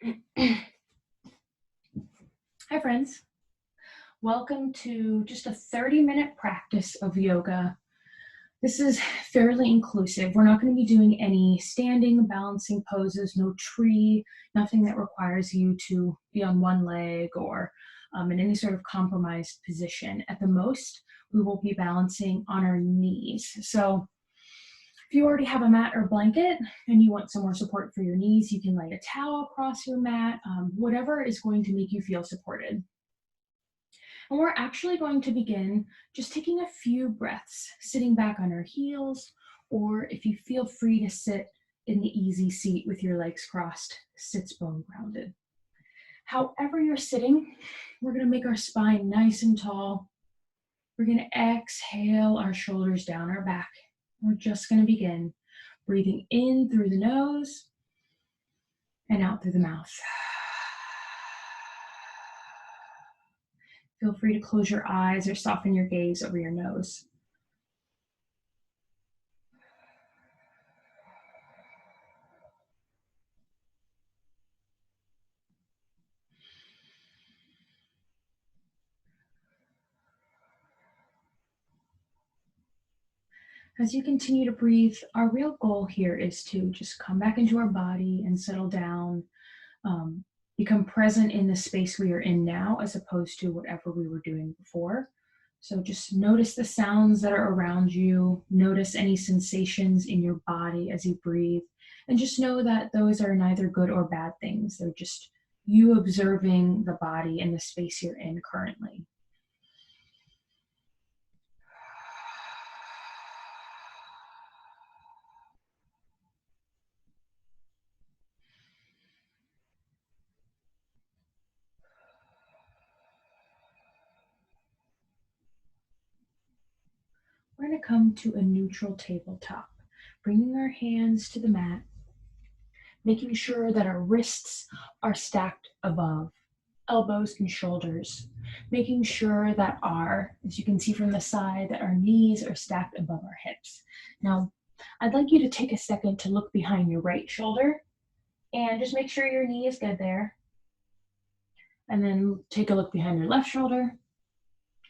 Hi friends, welcome to just a 30-minute practice of yoga. This is fairly inclusive. We're not going to be doing any standing, balancing poses, no tree, nothing that requires you to be on one leg or in any sort of compromised position. At the most, we will be balancing on our knees. So if you already have a mat or blanket and you want some more support for your knees, you can lay a towel across your mat, whatever is going to make you feel supported. And we're actually going to begin just taking a few breaths, sitting back on our heels, or if you feel free to sit in the easy seat with your legs crossed, sits bone grounded. However you're sitting, we're going to make our spine nice and tall. We're going to exhale our shoulders down our back. We're just going to begin breathing in through the nose and out through the mouth. Feel free to close your eyes or soften your gaze over your nose. As you continue to breathe, our real goal here is to just come back into our body and settle down, become present in the space we are in now as opposed to whatever we were doing before. So just notice the sounds that are around you, notice any sensations in your body as you breathe, and just know that those are neither good or bad things. They're just you observing the body and the space you're in currently. We're going to come to a neutral tabletop, bringing our hands to the mat, making sure that our wrists are stacked above elbows and shoulders, making sure that as you can see from the side, that our knees are stacked above our hips. Now, I'd like you to take a second to look behind your right shoulder and just make sure your knee is good there. And then take a look behind your left shoulder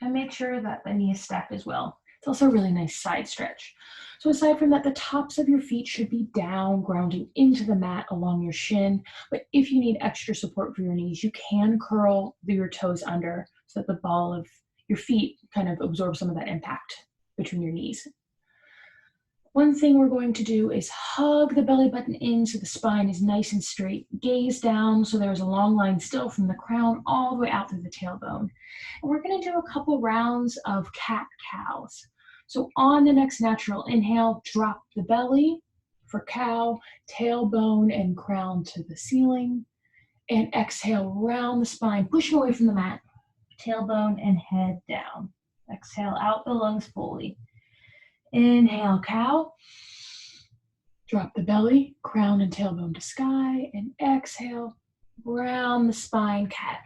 and make sure that the knee is stacked as well. It's also a really nice side stretch. So aside from that, the tops of your feet should be down, grounding into the mat along your shin. But if you need extra support for your knees, you can curl your toes under so that the ball of your feet kind of absorbs some of that impact between your knees. One thing we're going to do is hug the belly button in so the spine is nice and straight. Gaze down so there's a long line still from the crown all the way out through the tailbone. And we're going to do a couple rounds of cat-cows. So on the next natural inhale, drop the belly for cow, tailbone and crown to the ceiling. And exhale, round the spine, pushing away from the mat, tailbone and head down. Exhale out the lungs fully. Inhale, cow. Drop the belly, crown and tailbone to sky, and exhale, round the spine, cat.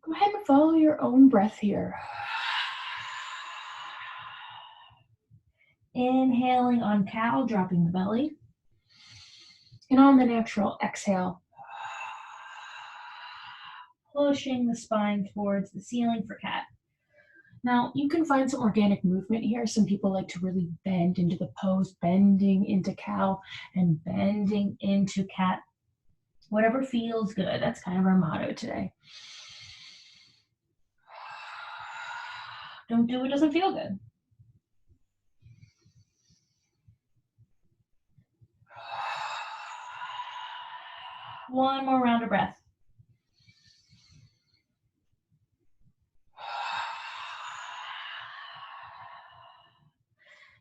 Go ahead and follow your own breath here. Inhaling on cow, dropping the belly. And on the natural exhale, pushing the spine towards the ceiling for cat. Now, you can find some organic movement here. Some people like to really bend into the pose, bending into cow and bending into cat. Whatever feels good. That's kind of our motto today. Don't do what doesn't feel good. One more round of breath.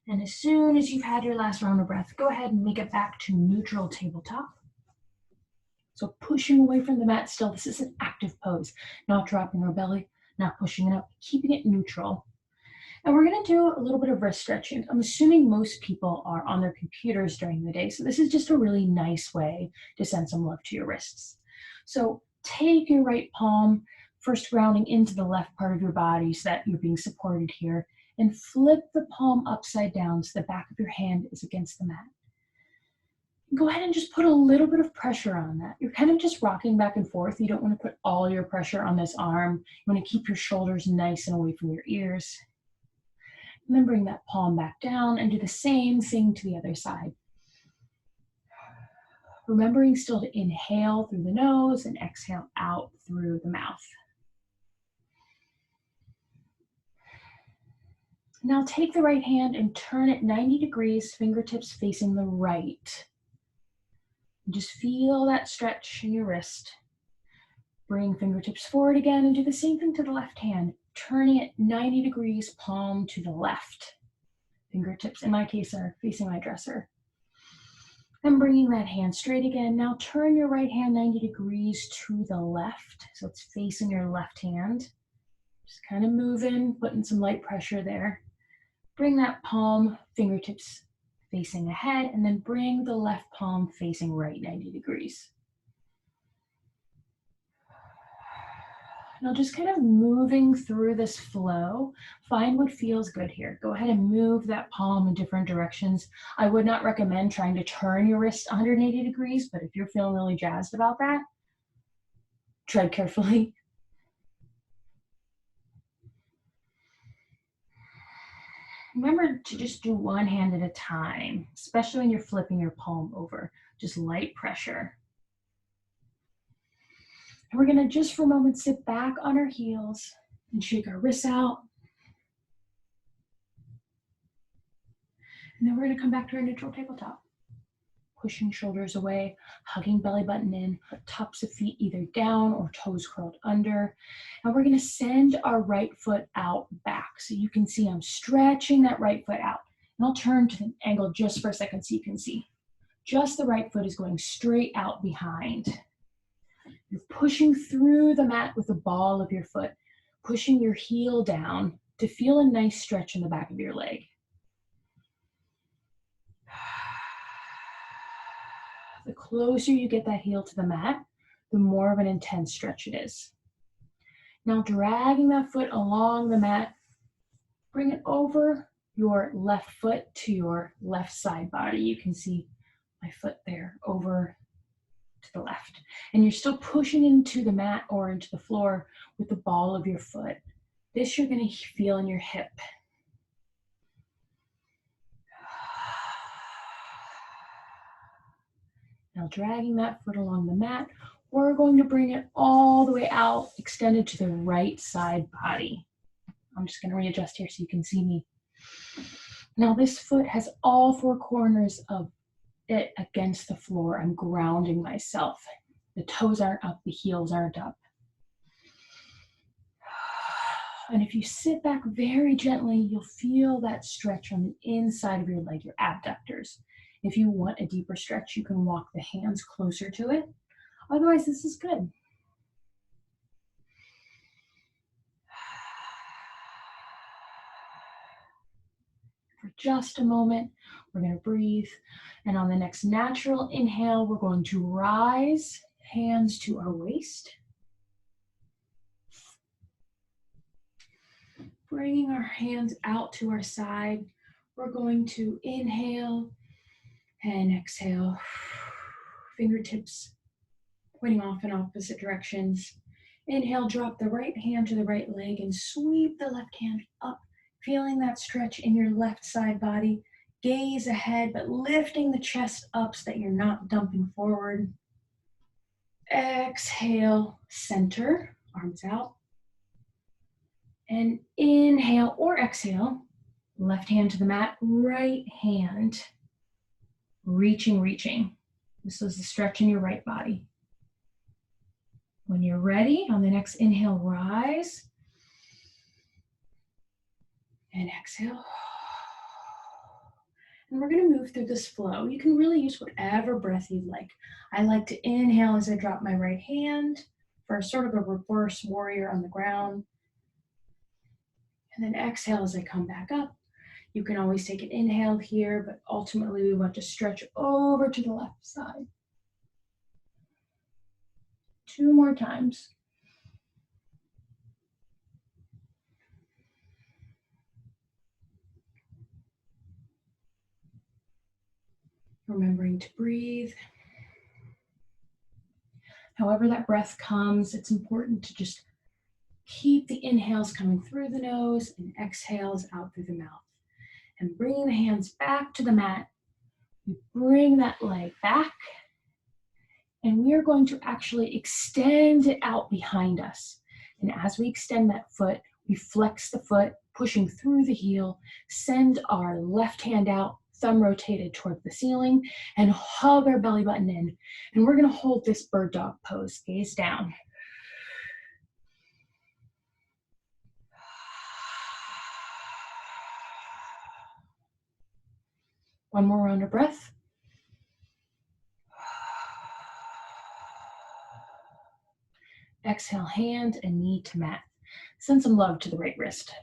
And as soon as you've had your last round of breath, go ahead and make it back to neutral tabletop. So pushing away from the mat still. This is an active pose, not dropping our belly, not pushing it up, keeping it neutral. And we're going to do a little bit of wrist stretching. I'm assuming most people are on their computers during the day, so this is just a really nice way to send some love to your wrists. So take your right palm, first grounding into the left part of your body so that you're being supported here, and flip the palm upside down so the back of your hand is against the mat. Go ahead and just put a little bit of pressure on that. You're kind of just rocking back and forth. You don't want to put all your pressure on this arm. You want to keep your shoulders nice and away from your ears. And then bring that palm back down and do the same thing to the other side. Remembering still to inhale through the nose and exhale out through the mouth. Now take the right hand and turn it 90 degrees, fingertips facing the right. Just feel that stretch in your wrist. Bring fingertips forward again and do the same thing to the left hand, turning it 90 degrees, palm to the left. Fingertips, in my case, are facing my dresser. And bringing that hand straight again. Now turn your right hand 90 degrees to the left, so it's facing your left hand. Just kind of moving, putting some light pressure there. Bring that palm, fingertips facing ahead, and then bring the left palm facing right 90 degrees. Now just kind of moving through this flow, find what feels good here. Go ahead and move that palm in different directions. I would not recommend trying to turn your wrist 180 degrees, but if you're feeling really jazzed about that, tread carefully. Remember to just do one hand at a time, especially when you're flipping your palm over. Just light pressure. And we're going to just for a moment sit back on our heels and shake our wrists out. And then we're going to come back to our neutral tabletop. Pushing shoulders away, hugging belly button in, tops of feet either down or toes curled under. And we're going to send our right foot out back. So you can see I'm stretching that right foot out. And I'll turn to the angle just for a second so you can see. Just the right foot is going straight out behind. You're pushing through the mat with the ball of your foot, pushing your heel down to feel a nice stretch in the back of your leg. The closer you get that heel to the mat, the more of an intense stretch it is. Now dragging that foot along the mat, bring it over your left foot to your left side body. You can see my foot there over to the left. And you're still pushing into the mat or into the floor with the ball of your foot. This you're going to feel in your hip. Now dragging that foot along the mat, we're going to bring it all the way out, extended to the right side body. I'm just going to readjust here so you can see me. Now this foot has all four corners of it against the floor. I'm grounding myself. The toes aren't up, the heels aren't up. And if you sit back very gently, you'll feel that stretch on the inside of your leg, your abductors. If you want a deeper stretch, you can walk the hands closer to it. Otherwise, this is good. For just a moment, we're going to breathe. And on the next natural inhale, we're going to rise, hands to our waist. Bringing our hands out to our side, we're going to inhale and exhale. Fingertips pointing off in opposite directions. Inhale, drop the right hand to the right leg and sweep the left hand up, feeling that stretch in your left side body. Gaze ahead, but lifting the chest up so that you're not dumping forward. Exhale, center, arms out. And inhale or exhale, left hand to the mat, right hand, reaching. This is the stretch in your right body. When you're ready, on the next inhale, rise. And exhale. And we're going to move through this flow. You can really use whatever breath you'd like. I like to inhale as I drop my right hand for sort of a reverse warrior on the ground. And then exhale as I come back up. You can always take an inhale here, but ultimately we want to stretch over to the left side. 2 more times. Remembering to breathe. However that breath comes, it's important to just keep the inhales coming through the nose and exhales out through the mouth. And bringing the hands back to the mat, we bring that leg back, and we are going to actually extend it out behind us. And as we extend that foot, we flex the foot, pushing through the heel, send our left hand out, thumb rotated toward the ceiling, and hug our belly button in. And we're gonna hold this bird dog pose, gaze down. One more round of breath. Exhale, hand and knee to mat. Send some love to the right wrist.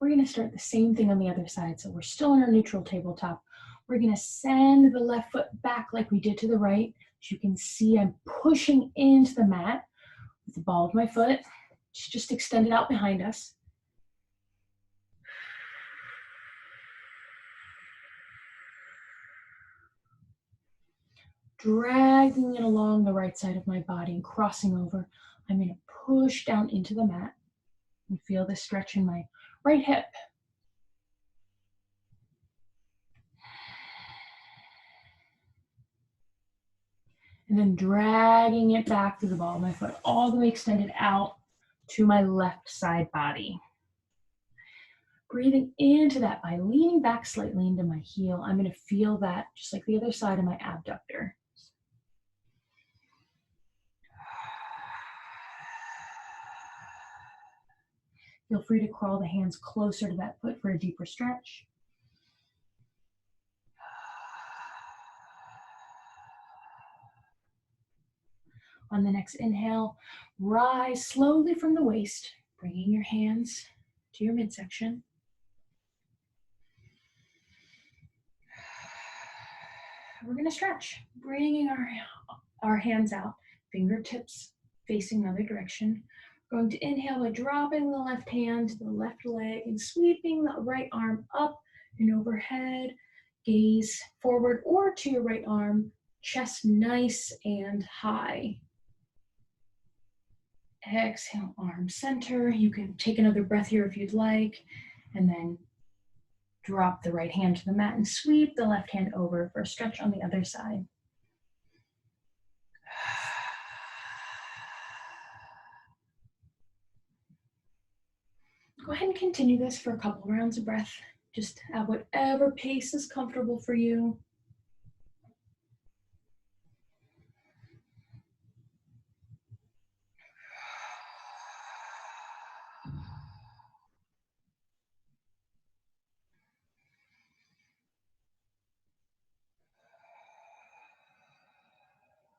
We're going to start the same thing on the other side. So we're still in our neutral tabletop. We're going to send the left foot back like we did to the right. As you can see, I'm pushing into the mat with the ball of my foot. Just extend it out behind us. Dragging it along the right side of my body and crossing over. I'm going to push down into the mat and feel the stretch in my right hip. And then dragging it back through the ball of my foot, all the way extended out to my left side body. Breathing into that by leaning back slightly into my heel, I'm going to feel that just like the other side of my abductor. Feel free to crawl the hands closer to that foot for a deeper stretch. On the next inhale, rise slowly from the waist, bringing your hands to your midsection. We're going to stretch, bringing our hands out, fingertips facing the other direction. We're going to inhale by dropping the left hand to the left leg and sweeping the right arm up and overhead. Gaze forward or to your right arm, chest nice and high. Exhale, arm center. You can take another breath here if you'd like, and then drop the right hand to the mat and sweep the left hand over for a stretch on the other side. Go ahead and continue this for a couple rounds of breath, just at whatever pace is comfortable for you.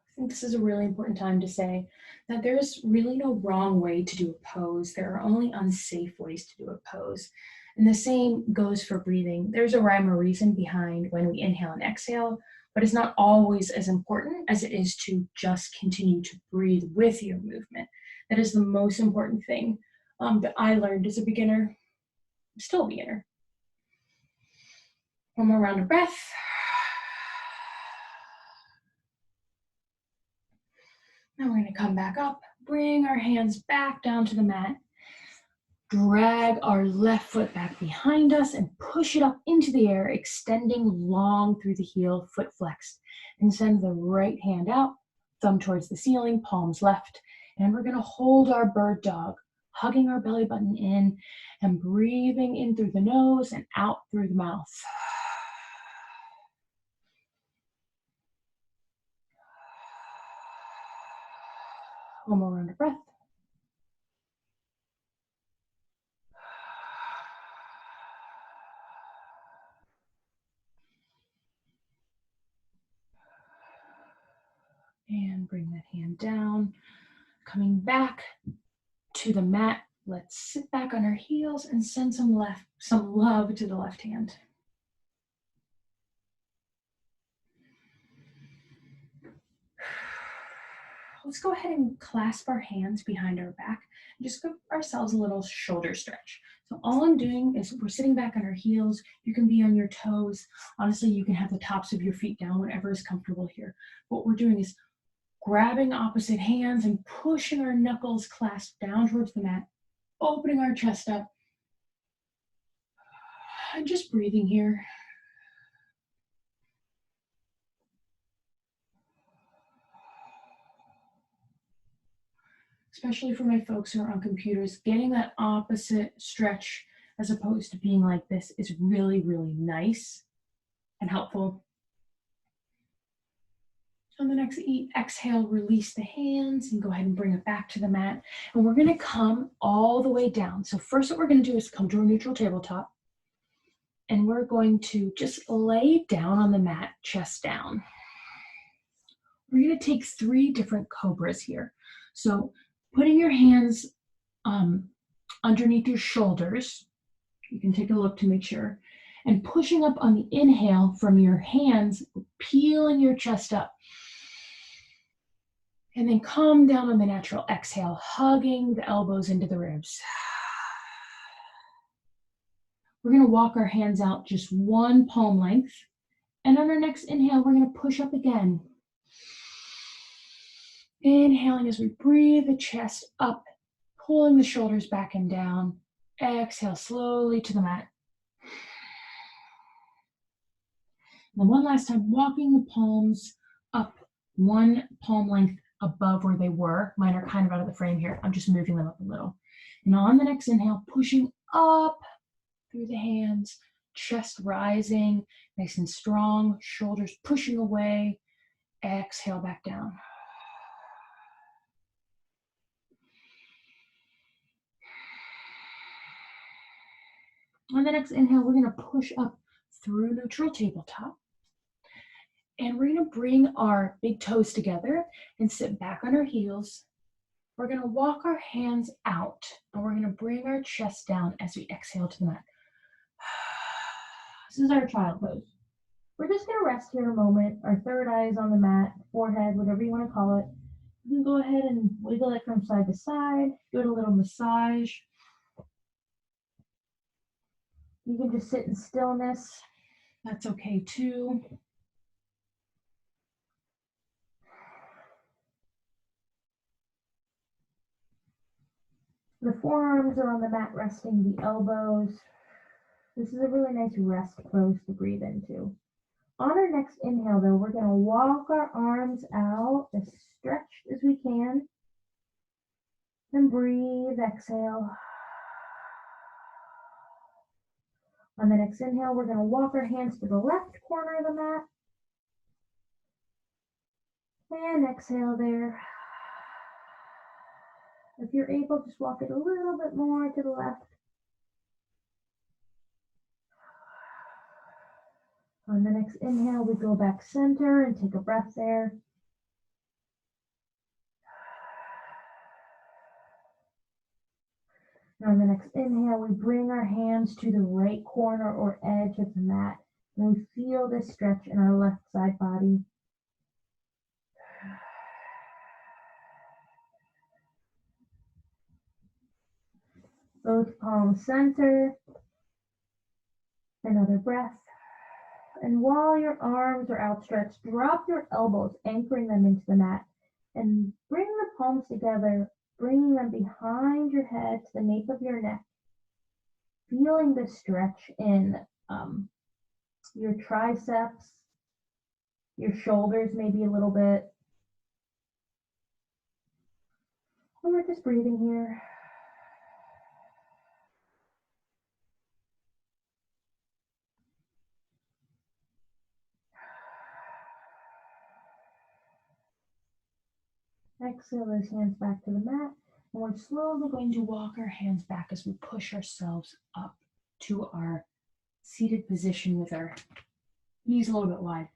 I think this is a really important time to say that there's really no wrong way to do a pose. There are only unsafe ways to do a pose. And the same goes for breathing. There's a rhyme or reason behind when we inhale and exhale, but it's not always as important as it is to just continue to breathe with your movement. That is the most important thing that I learned as a beginner. I'm still a beginner. One more round of breath. Now we're going to come back up, bring our hands back down to the mat, drag our left foot back behind us and push it up into the air, extending long through the heel, foot flexed, and send the right hand out, thumb towards the ceiling, palms left, and we're going to hold our bird dog, hugging our belly button in and breathing in through the nose and out through the mouth. One more round of breath. And bring that hand down. Coming back to the mat, let's sit back on our heels and send some love to the left hand. Let's go ahead and clasp our hands behind our back and just give ourselves a little shoulder stretch. So all I'm doing is we're sitting back on our heels. You can be on your toes. Honestly, you can have the tops of your feet down, whatever is comfortable here. What we're doing is grabbing opposite hands and pushing our knuckles clasped down towards the mat, opening our chest up, and just breathing here. Especially for my folks who are on computers, getting that opposite stretch as opposed to being like this is really, really nice and helpful. On the next exhale, release the hands and go ahead and bring it back to the mat. And we're going to come all the way down. So first what we're going to do is come to a neutral tabletop. And we're going to just lay down on the mat, chest down. We're going to take 3 different cobras here. So putting your hands underneath your shoulders, you can take a look to make sure, and pushing up on the inhale from your hands, peeling your chest up. And then come down on the natural exhale, hugging the elbows into the ribs. We're going to walk our hands out just 1 palm length. And on our next inhale, we're going to push up again. Inhaling as we breathe the chest up, pulling the shoulders back and down. Exhale slowly to the mat. And then one last time, walking the palms up 1 palm length above where they were. Mine are kind of out of the frame here. I'm just moving them up a little. And on the next inhale, pushing up through the hands, chest rising, nice and strong, shoulders pushing away. Exhale back down. On the next inhale, we're going to push up through neutral tabletop. And we're going to bring our big toes together and sit back on our heels. We're going to walk our hands out, and we're going to bring our chest down as we exhale to the mat. This is our child pose. We're just going to rest here a moment. Our third eye is on the mat, forehead, whatever you want to call it. You can go ahead and wiggle it from side to side, give it a little massage. You can just sit in stillness. That's okay too. The forearms are on the mat, resting the elbows. This is a really nice rest pose to breathe into. On our next inhale, though, we're going to walk our arms out as stretched as we can. And breathe, exhale. On the next inhale, we're going to walk our hands to the left corner of the mat. And exhale there. If you're able, just walk it a little bit more to the left. On the next inhale, we go back center and take a breath there. And on the next inhale, we bring our hands to the right corner or edge of the mat. And we feel this stretch in our left side body. Both palms center. Another breath. And while your arms are outstretched, drop your elbows, anchoring them into the mat. And bring the palms together, bringing them behind your head to the nape of your neck. Feeling the stretch in your triceps, your shoulders maybe a little bit. And we're just breathing here. Exhale those hands back to the mat. And we're slowly going to walk our hands back as we push ourselves up to our seated position with our knees a little bit wide.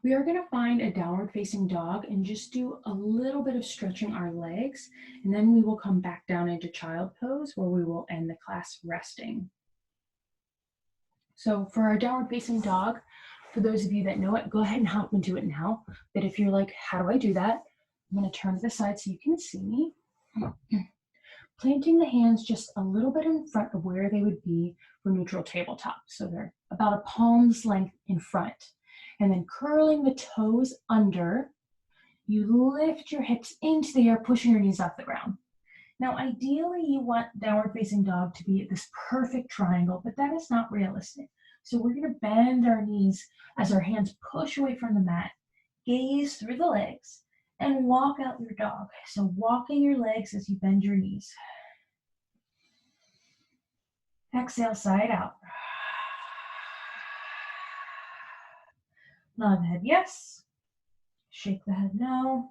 We are going to find a downward facing dog and just do a little bit of stretching our legs, and then we will come back down into child pose where we will end the class resting. So for our downward facing dog, for those of you that know it, go ahead and help me do it now. But if you're like, how do I do that? I'm going to turn to the side so you can see me. planting the hands just a little bit in front of where they would be for neutral tabletop. So they're about a palm's length in front. And then curling the toes under, you lift your hips into the air, pushing your knees off the ground. Now, ideally, you want downward facing dog to be at this perfect triangle, but that is not realistic. So we're going to bend our knees as our hands push away from the mat, gaze through the legs, and walk out your dog. So walking your legs as you bend your knees. Exhale, side out. Nod the head yes, shake the head no,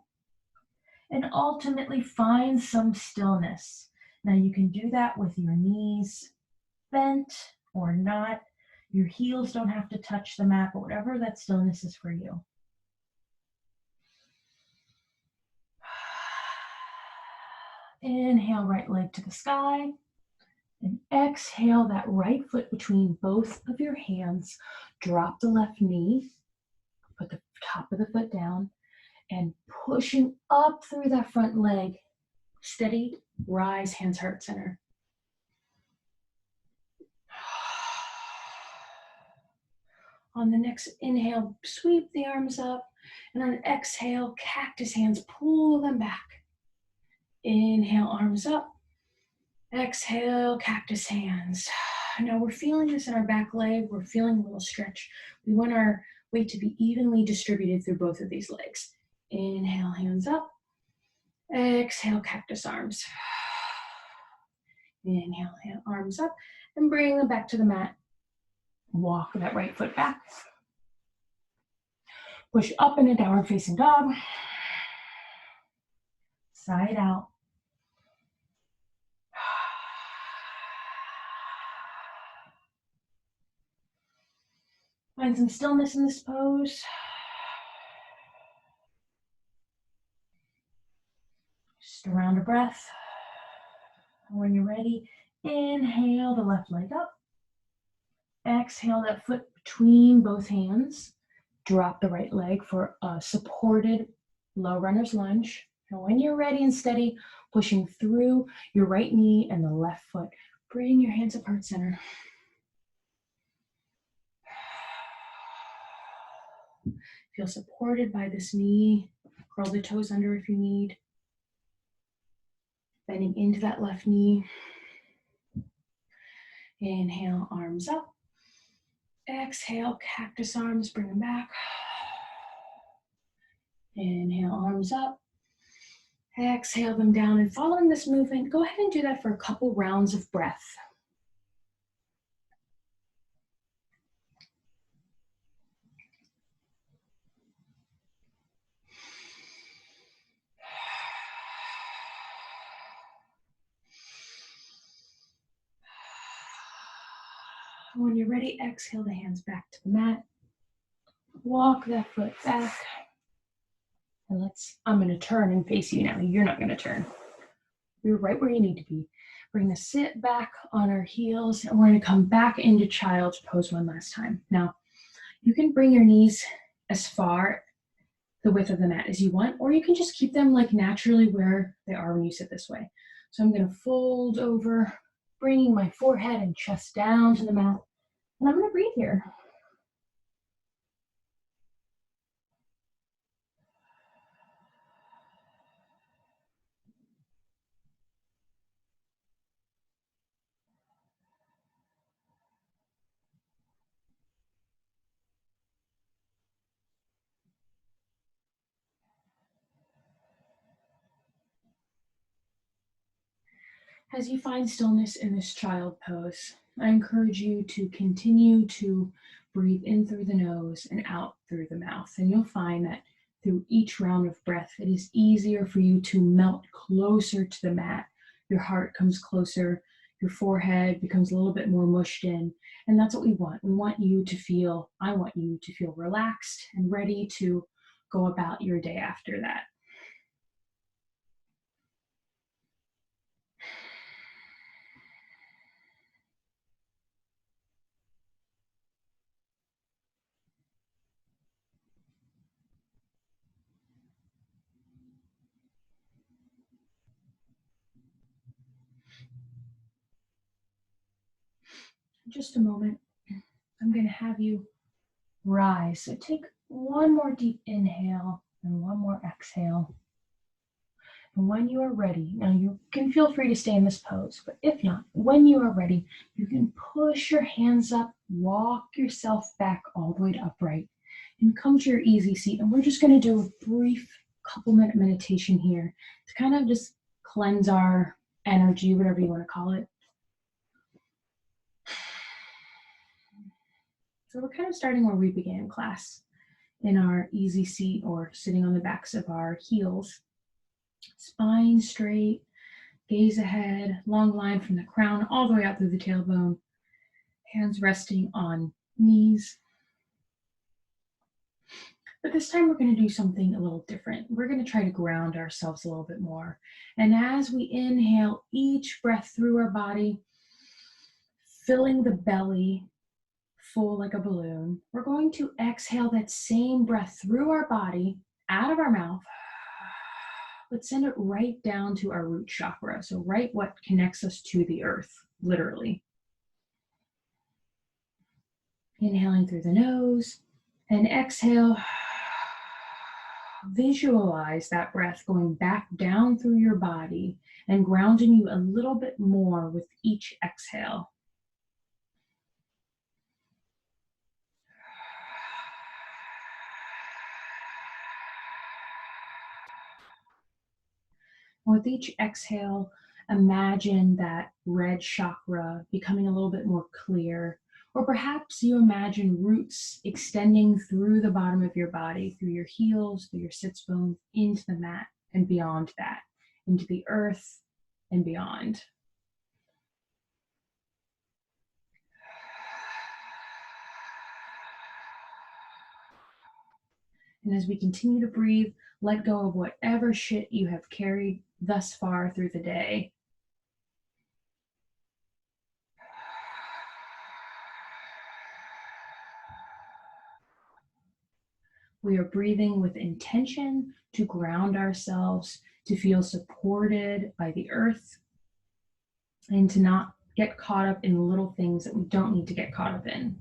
and ultimately find some stillness. Now you can do that with your knees bent or not. Your heels don't have to touch the mat, but whatever that stillness is for you. Inhale, right leg to the sky. And exhale, that right foot between both of your hands. Drop the left knee. Put the top of the foot down. And pushing up through that front leg. Steady, rise, hands heart center. On the next inhale, sweep the arms up. And on exhale, cactus hands, pull them back. Inhale, arms up. Exhale, cactus hands. Now we're feeling this in our back leg. We're feeling a little stretch. We want our weight to be evenly distributed through both of these legs. Inhale, hands up. Exhale, cactus arms. Inhale, arms up. And bring them back to the mat. Walk that right foot back. Push up in a downward facing dog. Side out. Find some stillness in this pose. Just a round of breath. When you're ready, inhale the left leg up. Exhale that foot between both hands. Drop the right leg for a supported low runner's lunge. And when you're ready and steady, pushing through your right knee and the left foot. Bring your hands up heart center. Feel supported by this knee. Curl the toes under if you need. Bending into that left knee. Inhale, arms up. Exhale, cactus arms, bring them back. Inhale, arms up. Exhale them down. And following this movement, go ahead and do that for a couple rounds of breath. When you're ready, exhale the hands back to the mat. Walk that foot back. And I'm going to turn and face you now. You're not going to turn. You're right where you need to be. We're going to sit back on our heels and we're going to come back into child's pose one last time. Now, you can bring your knees as far the width of the mat as you want, or you can just keep them like naturally where they are when you sit this way. So I'm going to fold over, bringing my forehead and chest down to the mat. And I'm going to breathe here. As you find stillness in this child pose, I encourage you to continue to breathe in through the nose and out through the mouth. And you'll find that through each round of breath, it is easier for you to melt closer to the mat. Your heart comes closer, your forehead becomes a little bit more mushed in. And that's what we want. We want you to feel, I want you to feel relaxed and ready to go about your day after that. In just a moment, I'm going to have you rise. So take one more deep inhale and one more exhale. And when you are ready, now you can feel free to stay in this pose, but if not, when you are ready, you can push your hands up, walk yourself back all the way to upright, and come to your easy seat. And we're just going to do a brief couple-minute meditation here to kind of just cleanse our energy, whatever you want to call it. So we're kind of starting where we began class, in our easy seat or sitting on the backs of our heels. Spine straight, gaze ahead, long line from the crown all the way out through the tailbone. Hands resting on knees. But this time we're going to do something a little different. We're going to try to ground ourselves a little bit more. And as we inhale each breath through our body, filling the belly full like a balloon, we're going to exhale that same breath through our body, out of our mouth, but send it right down to our root chakra. So right what connects us to the earth, literally. Inhaling through the nose and exhale. Visualize that breath going back down through your body and grounding you a little bit more with each exhale. With each exhale, imagine that red chakra becoming a little bit more clear, or perhaps you imagine roots extending through the bottom of your body, through your heels, through your sits bones, into the mat and beyond that, into the earth and beyond. And as we continue to breathe, let go of whatever shit you have carried thus far through the day. We are breathing with intention to ground ourselves, to feel supported by the earth, and to not get caught up in little things that we don't need to get caught up in.